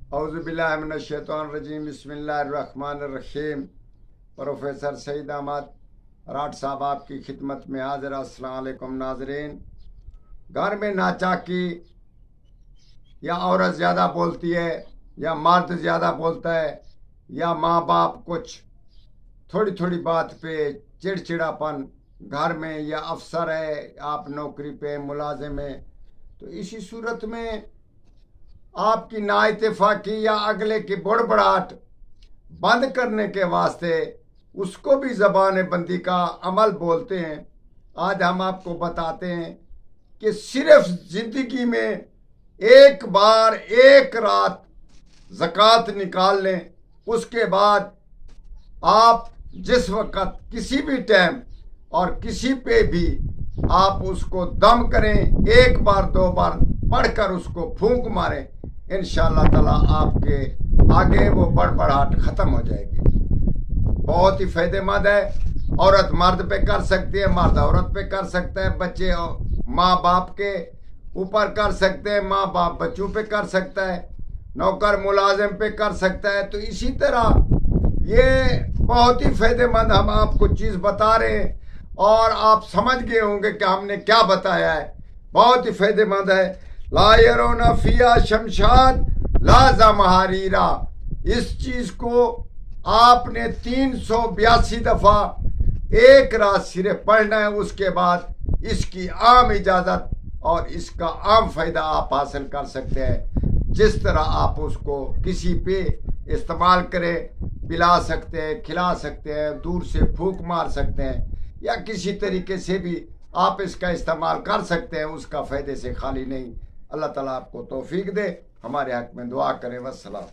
औज़ुबिल्लाहिमिनश्शैतानिर्रजीम बिस्मिल्लाहिर्रहमानिर्रहीम। प्रोफेसर सईद अहमद राठ साहब आपकी खिदमत में हाजिर। अस्सलाम वालेकुम नाज़रीन। घर में नाचाकी या औरत ज़्यादा बोलती है या मर्द ज़्यादा बोलता है या माँ बाप कुछ थोड़ी थोड़ी बात पे चिड़चिड़ापन घर में, या अफसर है, आप नौकरी पे मुलाजिम है, तो इसी सूरत में आपकी नाइतफाकी या अगले की बुड़बड़ाहट बंद करने के वास्ते उसको भी ज़बान बंदी का अमल बोलते हैं। आज हम आपको बताते हैं कि सिर्फ ज़िंदगी में एक बार एक रात ज़कात निकाल लें, उसके बाद आप जिस वक़्त किसी भी टाइम और किसी पे भी आप उसको दम करें, एक बार दो बार पढ़कर उसको फूंक मारें, इंशाअल्लाह ताला आपके आगे वो बड़बड़ाहट ख़त्म हो जाएगी। बहुत ही फ़ायदेमंद है। औरत मर्द पे कर सकती है, मर्द औरत पे कर सकता है, बच्चे माँ बाप के ऊपर कर सकते हैं, माँ बाप बच्चों पे कर सकता है, नौकर मुलाजिम पे कर सकता है। तो इसी तरह ये बहुत ही फ़ायदेमंद हम आपको चीज़ बता रहे हैं और आप समझ गए होंगे कि हमने क्या बताया है। बहुत ही फ़ायदेमंद है। ला यरोना फिया शमशाद लाजा महारीरा, इस चीज़ को आपने 382 दफ़ा एक रात सिर्फ पढ़ना है। उसके बाद इसकी आम इजाज़त और इसका आम फ़ायदा आप हासिल कर सकते हैं। जिस तरह आप उसको किसी पे इस्तेमाल करें, पिला सकते हैं, खिला सकते हैं, दूर से फूंक मार सकते हैं, या किसी तरीके से भी आप इसका इस्तेमाल कर सकते हैं, उसका फ़ायदे से खाली नहीं। अल्लाह ताला आपको तौफीक दे। हमारे हक़ में दुआ करें। वस्सलाम।